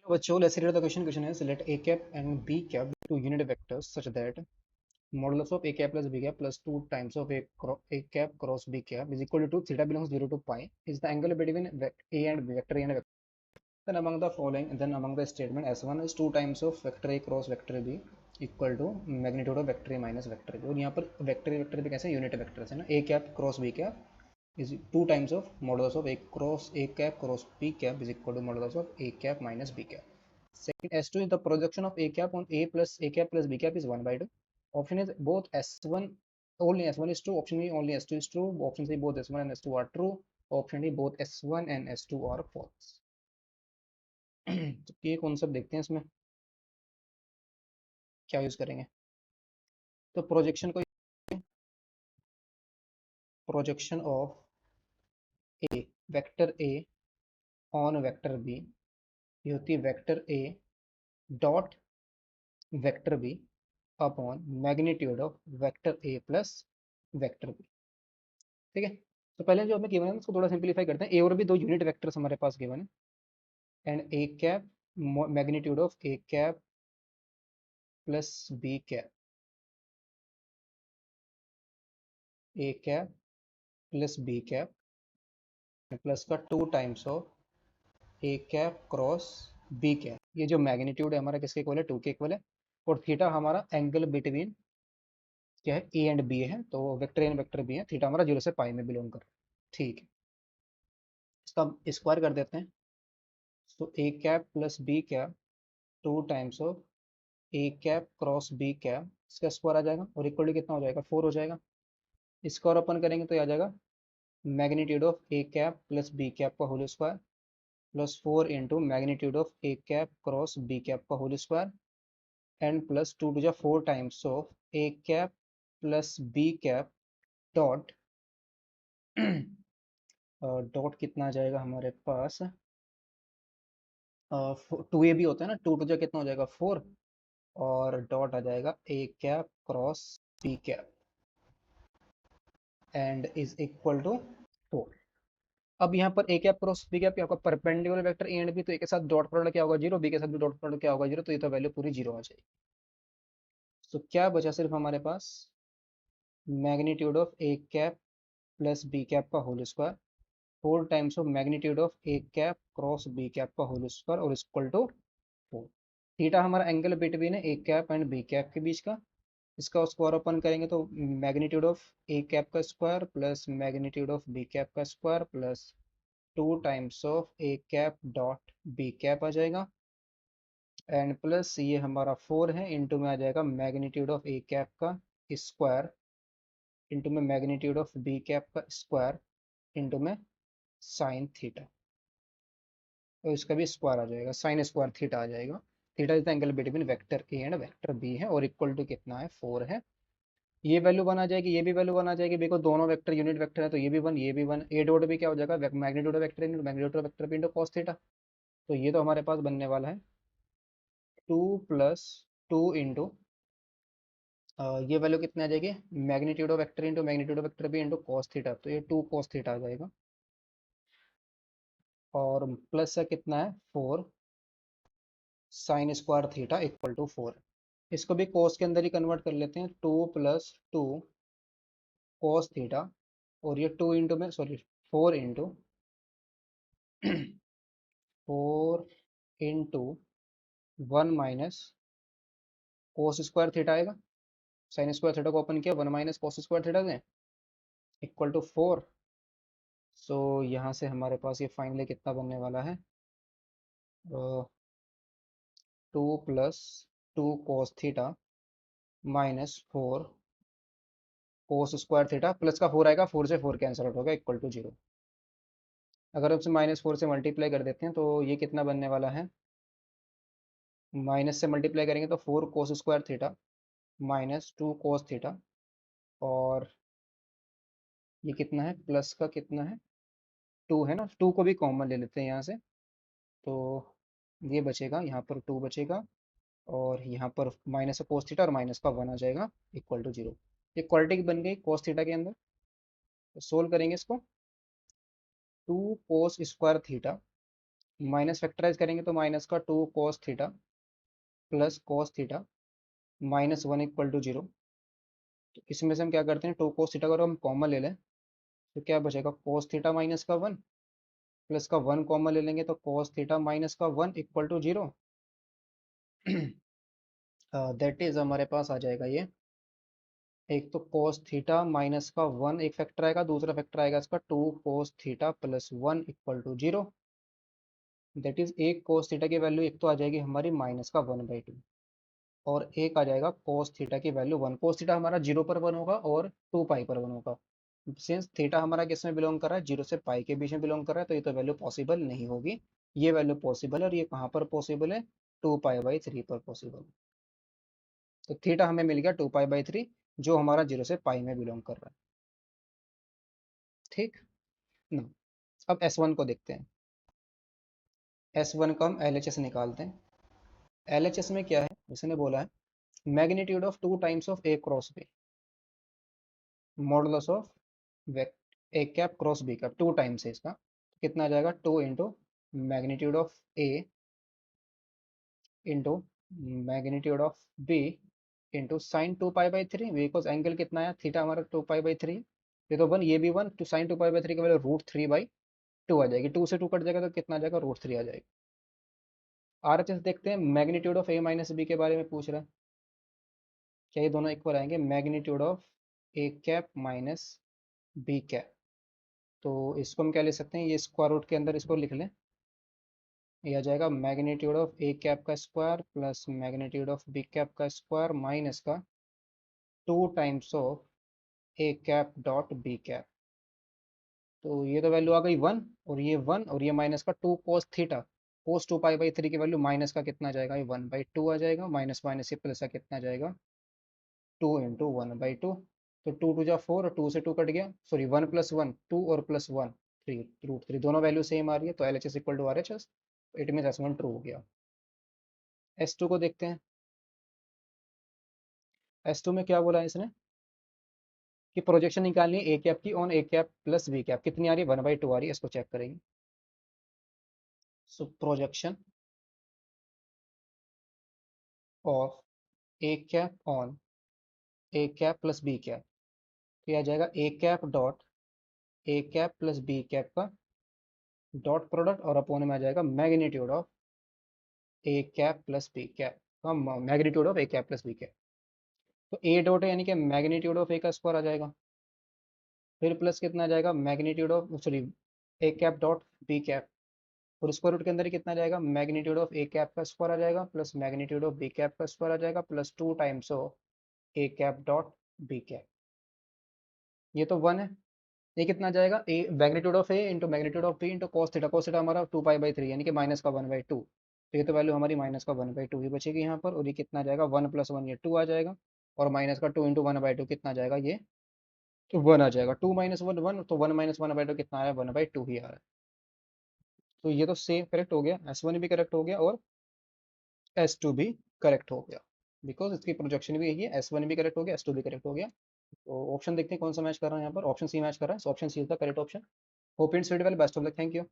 बच्चों, let's read the question is let a cap and b cap be two unit vectors such that modulus of a cap plus b cap plus 2 times of a cap cross b cap is equal to theta belongs 0 to pi is the angle between a and b, vector a and vector. Then among the statement s1 is 2 times of vector a cross vector b equal to magnitude of vector a minus vector b. और यहाँ पर vector भी कैसे unit vectors है ना, a cap cross b cap is 2 times of modulus of a cap cross b cap is equal to modulus of a cap minus b cap. Second, S2 is the projection of a cap on a cap plus b cap is 1 by 2. Option is both S1 only S1 is true. Option B only S2 is true. Option C both S1 and S2 are true. Option D both S1 and S2 are false. तो ये concept देखते हैं इसमें क्या use करेंगे. तो projection of a vector A on vector B ये होती है vector A dot vector B upon magnitude of vector A plus vector B. ठीक है. तो पहले जो हमें गिवन है उसको थोड़ा सिंपलीफाई करते हैं. ए और बी दो यूनिट वेक्टर्स हमारे पास गिवन है and A cap magnitude of A cap plus B cap, A cap plus B cap plus का 2 times of A cap cross B cap. ये जो मैग्नीट्यूड है हमारा किसके इक्वल है, 2 के इक्वल है. और थीटा हमारा एंगल बिटवीन क्या है, ए एंड बी है. तो वेक्टर एंड वेक्टर बी है. थीटा हमारा 0 से पाई में बिलोंग कर रहा है. ठीक है. इसका स्क्वायर कर देते हैं. तो A cap plus B cap 2 times of A cap cross B cap इसका स्क्वायर आ जाएगा और इक्वल टू कितना हो जाएगा, 4 हो जाएगा. स्क्वायर ओपन करेंगे तो आ जाएगा magnitude of A cap plus B cap का whole square plus 4 into magnitude of A cap cross B cap का whole square and plus 2 to जा 4 times of A cap plus B cap dot dot कितना आ जाएगा हमारे पास, 2a भी होता है ना, 2 टू जा कितना हो जाएगा 4 और डॉट आ जाएगा A cap cross B cap and is equal to 4. अब यहाँ पर A cap cross B cap क्या होगा, perpendicular vector A and B, तो ए के साथ डॉट प्रोडक्ट क्या होगा 0, बी के साथ भी डॉट प्रोडक्ट क्या होगा 0, तो ये तो वैल्यू पूरी 0 आ जाएगी. तो क्या बचा सिर्फ हमारे पास magnitude of A cap plus B cap का whole square 4 times of magnitude of A cap cross B cap का होल स्क्वायर और इक्वल टू 4. थीटा हमारा एंगल बिटवीन है A cap and B cap के बीच का. इसका स्क्वायर ओपन करेंगे तो मैग्नीट्यूड ऑफ ए कैप का square plus magnitude of B cap का square plus 2 times of A cap dot B cap आ जाएगा एंड प्लस ये हमारा 4 है इंटू में आ जाएगा मैग्नीट्यूड ऑफ ए कैप का स्क्वायर इंटू में मैग्नीट्यूड ऑफ बी कैप का स्क्वायर इंटू में साइन थीटा और इसका भी स्क्वायर आ जाएगा, साइन स्क्वायर थीटा आ जाएगा. Theta is the angle between vector A and vector B है और इक्वल टू कितना है 4 है. ये वैल्यू बन आ जाएगी, ये भी वैल्यू बन आ जाएगी. देखो दोनों वेक्टर यूनिट वेक्टर है तो ये भी 1 ये भी 1. ए डॉट भी क्या हो जाएगा, magnitude of vector into magnitude of vector B into cos theta. तो ये तो हमारे पास बनने वाला है 2 प्लस 2 इंटू ये वैल्यू कितनी आ जाएगी, magnitude of vector into magnitude of vector B into cos theta. तो ये 2 कॉस थीटा आ जाएगा और प्लस है कितना है 4 sine square theta equal to 4. इसको भी कॉस के अंदर ही कन्वर्ट कर लेते हैं. 2 प्लस 2 कॉस थीटा और ये 2 इंटू में sorry 4 into 4 into 1 minus cos square theta आएगा. साइन स्क्वायर थीटा को ओपन किया 1 माइनस कोस स्क्वायर थीटा से इक्वल टू 4. सो यहाँ से हमारे पास ये फाइनली कितना बनने वाला है, 2 प्लस 2 कोस थीटा माइनस 4 कोस स्क्वायर थीटा प्लस का 4 आएगा, 4 से 4 कैंसिल आउट होगा इक्वल टू 0. अगर हम -4 से मल्टीप्लाई कर देते हैं तो ये कितना बनने वाला है, माइनस से मल्टीप्लाई करेंगे तो 4 कोस square theta minus 2 cos theta और ये कितना है प्लस का कितना है 2 है ना, 2 को भी कॉमन ले लेते हैं यहाँ से. तो ये बचेगा, यहाँ पर 2 बचेगा और यहाँ पर माइनस का कोस थीटा और माइनस का 1 आ जाएगा इक्वल टू 0. ये क्वालिटी बन गई कोस थीटा के अंदर. तो सोल्व करेंगे इसको. 2 cos square theta minus factorise करेंगे तो माइनस का 2 cos theta plus cos theta minus 1 = 0। तो इसमें से हम क्या करते हैं, 2 cos थीटा को अगर हम कॉमन ले लें तो क्या बचेगा, cos थीटा माइनस का 1 प्लस का 1 कॉमन ले लेंगे तो cos थीटा माइनस का 1 = 0। दैट इज हमारे पास आ जाएगा ये, एक तो cos थीटा माइनस का 1 एक फैक्टर आएगा, दूसरा फैक्टर आएगा इसका 2 cos theta plus 1 = 0। That is एक cos थीटा की वैल्यू एक तो आ जाएगी हमारी माइनस का 1/2 और एक आ जाएगा cos थीटा की वैल्यू 1। cos थीटा हमारा 0 पर 1 होगा और 2 पाई पर 1 होगा। सिंस थीटा हमारा किस में बिलोंग कर रहा है, 0 से पाई के बीच में बिलोंग कर रहा है, तो ये तो वैल्यू पॉसिबल नहीं होगी। ये वैल्यू पॉसिबल है और ये कहाँ पर पॉसिबल है, 2π/3 पर पॉसिबल। तो थीटा हमें मिल गया 2π/3 जो हमारा 0 से पाई में बिलोंग कर रहा है। ठीक ना। अब S1 को देखते हैं। S1 का हम LHS निकालते हैं। LHS में क्या है, इसने बोला है magnitude of 2 times of A cross B modulus of A cap cross B cap 2 times है इसका, तो कितना आ जाएगा 2 into magnitude of A into magnitude of B into sine 2π/3 because angle कितना है थीटा हमारा 2π/3। ये तो 1 ये भी 1 टू साइन 2π/3 की वैल्यू √3/2 आ जाएगी, 2 से 2 कट जाएगा तो कितना आ जाएगा √3 आ जाएगा। RHS देखते हैं, magnitude of A minus B के बारे में पूछ रहा है, क्या ये दोनों इक्वल आएंगे, magnitude of A cap minus B cap. तो इसको हम क्या ले सकते हैं, ये स्क्वायर रूट के अंदर इसको लिख लें, ये आ जाएगा मैग्नीट्यूड ऑफ A कैप का square plus magnitude of B cap का स्क्वायर माइनस का 2 times of A cap dot B cap. तो ये तो वैल्यू आ गई 1 और ये 1 और ये माइनस का 2 cos थीटा, cos 2π/3 की वैल्यू माइनस का कितना आ जाएगा, ये 1/2 आ जाएगा, माइनस माइनस ये प्लस का कितना आ जाएगा 2 इंटू 1/2। तो 2 2 जा 4 और 2 से 2 कट गया, सॉरी 1 + 1 2 और प्लस 1 3 √3 दोनों वैल्यू सेम आ रही है, तो LHS = RHS। It mean S1 true हो गया। S2 को देखते हैं। S2 में क्या बोला है इसने कि प्रोजेक्शन निकालनी है A कैप की on A cap plus B cap, कितनी आ रही है 1/2 आ रही है, इसको चेक करेंगे। So projection of A cap on A cap plus B cap, तो यह आ जाएगा A cap dot A cap plus B cap का डॉट प्रोडक्ट और अपोन में आ जाएगा magnitude of A cap plus B cap का magnitude of A cap plus B cap. तो A डॉट है यानी कि मैग्नीट्यूड ऑफ A का स्क्वायर आ जाएगा, फिर प्लस कितना आ जाएगा magnitude of sorry A cap dot B cap, और स्क्वायर रूट के अंदर ही कितना आ जाएगा मैग्नीट्यूड ऑफ A कैप का स्क्वायर आ जाएगा plus magnitude of B cap का स्क्वायर आ जाएगा plus 2 times of A cap dot B cap. ये तो 1 है, ये कितना आ जाएगा A magnitude of A into magnitude of B into cos theta हमारा 2π/3 यानी कि माइनस का 1/2। तो ये तो वैल्यू हमारी माइनस का 1/2 ही बचेगी यहाँ पर, और ये कितना आ जाएगा 1 + 1 ये 2 आ जाएगा, और माइनस का 2 इंटू 1/2 कितना आ जाएगा, ये तो 1 आ जाएगा, 2 - 1 1, तो 1 - 1/2 कितना आया 1/2 ही आ रहा है। तो ये तो सेम करेक्ट हो गया, S1 भी करेक्ट हो गया और S2 भी करेक्ट हो गया, बिकॉज इसकी प्रोजेक्शन भी यही है, S1 भी करेक्ट हो गया S2 भी करेक्ट हो गया। तो ऑप्शन देखते हैं कौन सा मैच कर रहा है, यहाँ पर ऑप्शन सी मैच कर रहा है, so option C is the correct option. Hope it's very well, best of luck, thank you.